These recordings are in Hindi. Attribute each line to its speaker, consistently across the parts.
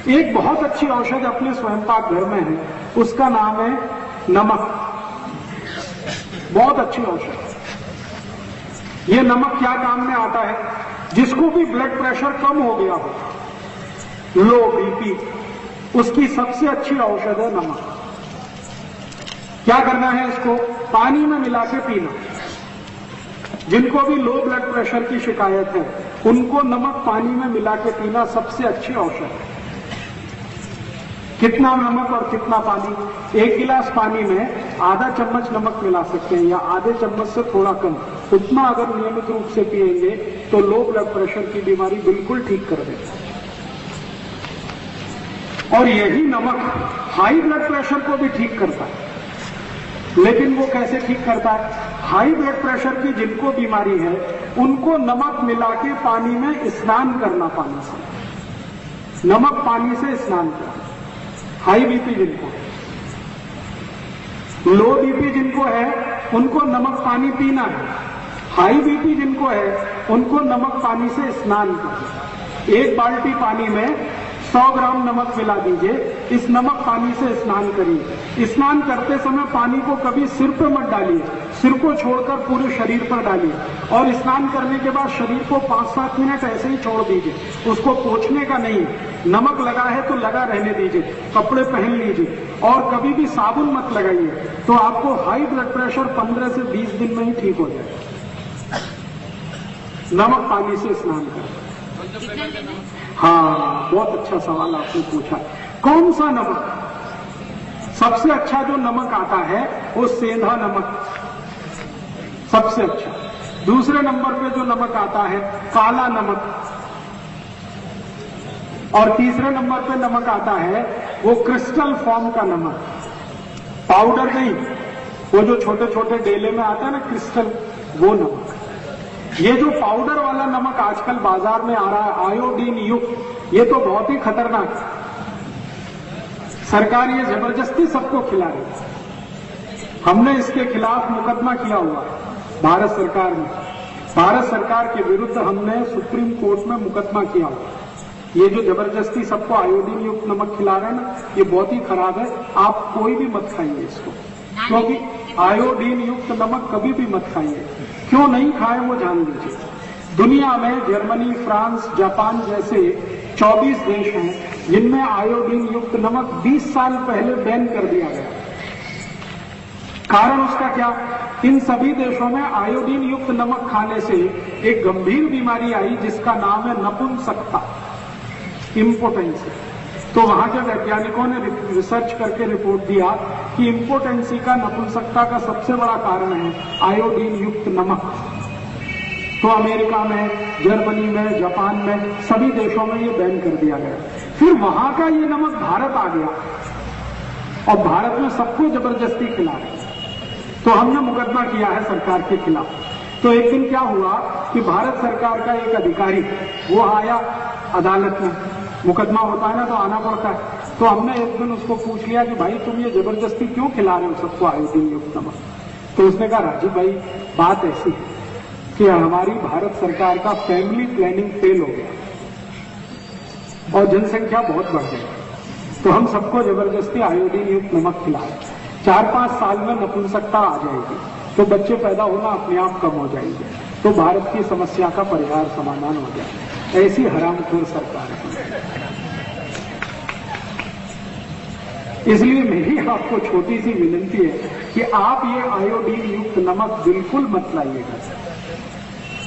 Speaker 1: एक बहुत अच्छी औषध अपने स्वयं पाक घर में है, उसका नाम है नमक। बहुत अच्छी औषध। ये नमक क्या काम में आता है? जिसको भी ब्लड प्रेशर कम हो गया हो, लो बीपी, उसकी सबसे अच्छी औषध है नमक। क्या करना है? इसको पानी में मिला के पीना। जिनको भी लो ब्लड प्रेशर की शिकायत है, उनको नमक पानी में मिला के पीना सबसे अच्छी औषध है। कितना नमक और कितना पानी? 1 गिलास पानी में आधा चम्मच नमक मिला सकते हैं या आधे चम्मच से थोड़ा कम। उतना अगर नियमित रूप से पिएंगे तो लो ब्लड प्रेशर की बीमारी बिल्कुल ठीक कर देगा। और यही नमक हाई ब्लड प्रेशर को भी ठीक करता है। लेकिन वो कैसे ठीक करता है? हाई ब्लड प्रेशर की जिनको बीमारी है, उनको नमक मिला के पानी में स्नान करना, पानी से, नमक पानी से स्नान करना। हाई बीपी जिनको, लो बीपी जिनको है, उनको नमक पानी पीना है। हाई बीपी जिनको है, उनको नमक पानी से स्नान करना। 1 बाल्टी पानी में 100 ग्राम नमक मिला दीजिए, इस नमक पानी से स्नान करिए। स्नान करते समय पानी को कभी सिर पर मत डालिए, सिर को छोड़कर पूरे शरीर पर डालिए। और स्नान करने के बाद शरीर को 5-7 मिनट ऐसे ही छोड़ दीजिए, उसको पोंछने का नहीं। नमक लगा है तो लगा रहने दीजिए, कपड़े पहन लीजिए और कभी भी साबुन मत लगाइए। तो आपको हाई ब्लड प्रेशर 15 से 20 दिन में ही ठीक हो जाएगा। नमक पानी से स्नान करें। हाँ, बहुत अच्छा सवाल आपने पूछा। कौन सा नमक? सबसे अच्छा जो नमक आता है वो सेंधा नमक, सबसे अच्छा। दूसरे नंबर पे जो नमक आता है काला नमक, और तीसरे नंबर पे नमक आता है वो क्रिस्टल फॉर्म का नमक, पाउडर नहीं, वो जो छोटे छोटे डेले में आता है ना क्रिस्टल, वो नमक। ये जो पाउडर वाला नमक आजकल बाजार में आ रहा है आयोडीन युक्त, ये तो बहुत ही खतरनाक है। सरकार ये जबरदस्ती सबको खिला रही है। हमने इसके खिलाफ मुकदमा किया हुआ भारत सरकार में। भारत सरकार के विरुद्ध हमने सुप्रीम कोर्ट में मुकदमा किया हुआ। ये जो जबरदस्ती सबको आयोडीन युक्त नमक खिला रहे हैं ना, ये बहुत ही खराब है। आप कोई भी मत खाइए इसको, क्योंकि आयोडीन युक्त नमक कभी भी मत खाइए। क्यों नहीं खाएं वो जान लीजिए। दुनिया में जर्मनी, फ्रांस, जापान जैसे 24 देश हैं जिनमें आयोडीन युक्त नमक 20 साल पहले बैन कर दिया गया। कारण उसका क्या? इन सभी देशों में आयोडीन युक्त नमक खाने से एक गंभीर बीमारी आई जिसका नाम है नपुंसकता, इम्पोटेंसी। तो वहां के वैज्ञानिकों ने रिसर्च करके रिपोर्ट दिया कि इम्पोटेंसी का, नपुंसकता का सबसे बड़ा कारण है आयोडीन युक्त नमक। तो अमेरिका में, जर्मनी में, जापान में, सभी देशों में ये बैन कर दिया गया। फिर वहां का ये नमक भारत आ गया और भारत में सबको जबरदस्ती खिला रहे। तो हमने मुकदमा किया है सरकार के खिलाफ। तो एक दिन क्या हुआ कि भारत सरकार का एक अधिकारी वो आया अदालत में, मुकदमा होता है ना तो आना पड़ता है। तो हमने एक दिन उसको पूछ लिया कि भाई तुम ये जबरदस्ती क्यों खिला रहे हो सबको आयोडीन युक्त नमक? तो उसने कहा राजीव भाई बात ऐसी है कि हमारी भारत सरकार का फैमिली प्लानिंग फेल हो गया और जनसंख्या बहुत बढ़ गई, तो हम सबको जबरदस्ती आयोडीन युक्त नमक खिला रहे। 4-5 साल में नपुंसकता आ जाएगी तो बच्चे पैदा होना अपने आप कम हो जाएंगे, तो भारत की समस्या का परिहार समाधान हो जाएगा। ऐसी हरामखोर सरकार है। इसलिए मेरी आपको छोटी सी विनती है कि आप ये आयोडीन युक्त नमक बिल्कुल मत लाइएगा।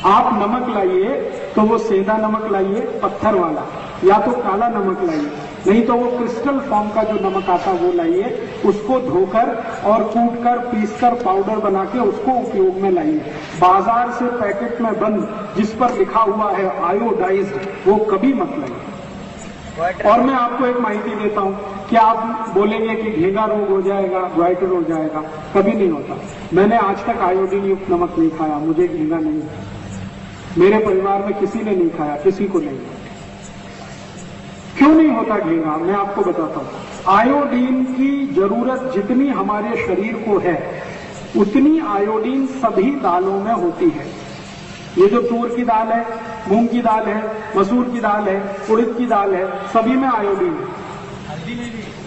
Speaker 1: आप नमक लाइए तो वो सेंधा नमक लाइए, पत्थर वाला, या तो काला नमक लाइए, नहीं तो वो क्रिस्टल फॉर्म का जो नमक आता वो लाइए। उसको धोकर और कूटकर पीसकर पाउडर बना के उसको उपयोग में लाइए। बाजार से पैकेट में बंद जिस पर लिखा हुआ है आयोडाइज्ड, वो कभी मत लाइए। और मैं आपको एक माहिती देता हूं कि आप बोलेंगे कि घेंगा रोग हो जाएगा, ग्वाइटर हो जाएगा, कभी नहीं होता। मैंने आज तक आयोडीन युक्त नमक नहीं खाया, मुझे घेंगा नहीं है। मेरे परिवार में किसी ने नहीं खाया, किसी को नहीं। क्यों नहीं होता घेंगा? मैं आपको बताता हूं। आयोडीन की जरूरत जितनी हमारे शरीर को है उतनी आयोडीन सभी दालों में होती है। ये जो तूर की दाल है मूंग की दाल है, मसूर की दाल है, उड़द की दाल है, सभी में आयोडीन है।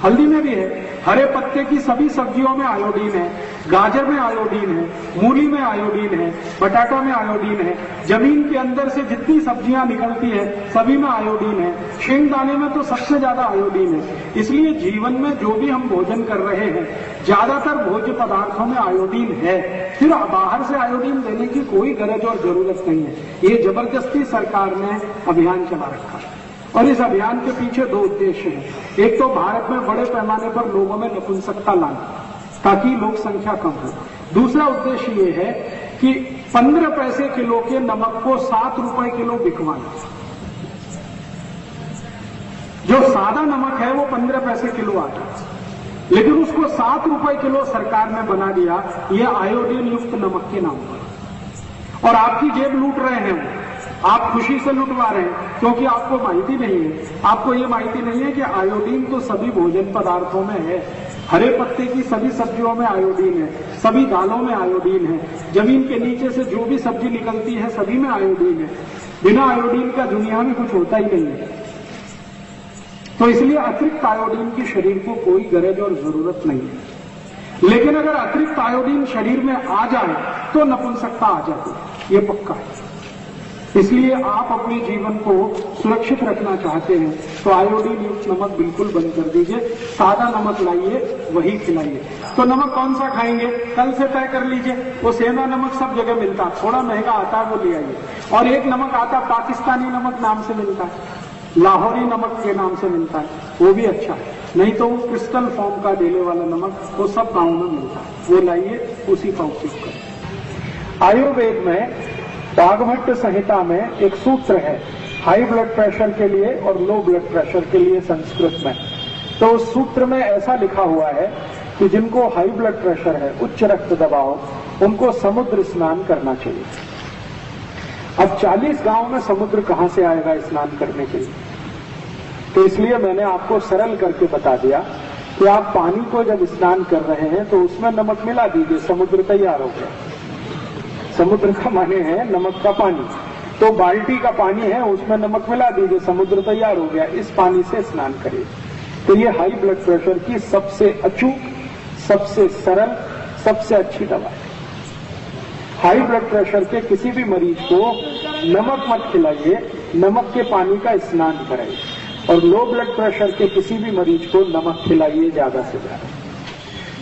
Speaker 1: हल्दी में भी है। हरे पत्ते की सभी सब्जियों में आयोडीन है। गाजर में आयोडीन है, मूली में आयोडीन है, बटाटा में आयोडीन है। जमीन के अंदर से जितनी सब्जियां निकलती है सभी में आयोडीन है। शेंगदाने में तो सबसे ज्यादा आयोडीन है। इसलिए जीवन में जो भी हम भोजन कर रहे हैं ज्यादातर भोज्य पदार्थों में आयोडीन है। फिर बाहर से आयोडीन देने की कोई गरज और जरूरत नहीं है। ये जबरदस्ती सरकार ने अभियान चला रखा है और इस अभियान के पीछे दो उद्देश्य हैं। एक तो भारत में बड़े पैमाने पर लोगों में नपुंसकता लाना ताकि लोक संख्या कम हो। दूसरा उद्देश्य ये है कि 15 पैसे किलो के नमक को 7 रुपए किलो बिकवाना। जो सादा नमक है वो 15 पैसे किलो आता है, लेकिन उसको 7 रुपए किलो सरकार ने बना दिया ये आयोडीन युक्त नमक के नाम पर। और आपकी जेब लूट रहे हैं वो। आप खुशी से लुटवा रहे हैं क्योंकि आपको माहिती नहीं है। आपको ये माहिती नहीं है कि आयोडीन तो सभी भोजन पदार्थों में है। हरे पत्ते की सभी सब्जियों में आयोडीन है, सभी दालों में आयोडीन है, जमीन के नीचे से जो भी सब्जी निकलती है सभी में आयोडीन है। बिना आयोडीन का दुनिया में कुछ होता ही नहीं है। तो इसलिए अतिरिक्त आयोडीन की शरीर को कोई गरज और जरूरत नहीं है। लेकिन अगर अतिरिक्त आयोडीन शरीर में आ जाए तो नपुंसकता आ जाती है, ये पक्का है। इसलिए आप अपने जीवन को सुरक्षित रखना चाहते हैं तो आयोडीन युक्त नमक बिल्कुल बंद कर दीजिए। सादा नमक लाइए, वही खिलाइए। तो नमक कौन सा खाएंगे कल से तय कर लीजिए। वो सेंधा नमक सब जगह मिलता है, थोड़ा महंगा आता है, वो ले आइए। और एक नमक आता है पाकिस्तानी नमक नाम से मिलता है, लाहौरी नमक के नाम से मिलता है, वो भी अच्छा है। नहीं तो वो क्रिस्टल फॉर्म का डेले वाला नमक वो सब गाँव में मिलता है, वो लाइए, उसी का उपयोग करें। आयुर्वेद में वाघभट्ट संहिता में एक सूत्र है हाई ब्लड प्रेशर के लिए और लो ब्लड प्रेशर के लिए संस्कृत में। तो उस सूत्र में ऐसा लिखा हुआ है कि जिनको हाई ब्लड प्रेशर है, उच्च रक्त दबाव, उनको समुद्र स्नान करना चाहिए। अब 40 गांव में समुद्र कहां से आएगा स्नान करने के लिए? तो इसलिए मैंने आपको सरल करके बता दिया कि आप पानी को जब स्नान कर रहे हैं तो उसमें नमक मिला दीजिए, समुद्र तैयार हो गया। समुद्र का माने है नमक का पानी, तो बाल्टी का पानी है उसमें नमक मिला दीजिए, समुद्र तैयार हो गया। इस पानी से स्नान करिए। तो ये हाई ब्लड प्रेशर की सबसे अचूक, सबसे सरल, सबसे अच्छी दवा है। हाई ब्लड प्रेशर के किसी भी मरीज को नमक मत खिलाइए, नमक के पानी का स्नान कराइए। और लो ब्लड प्रेशर के किसी भी मरीज को नमक खिलाइए ज्यादा से ज्यादा।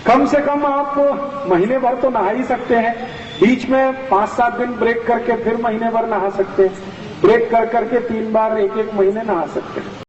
Speaker 1: कम से कम आप महीने भर तो नहा ही सकते हैं, बीच में 5-7 दिन ब्रेक करके फिर महीने भर नहा सकते हैं। ब्रेक कर करके 3 बार 1-1 महीने नहा सकते हैं।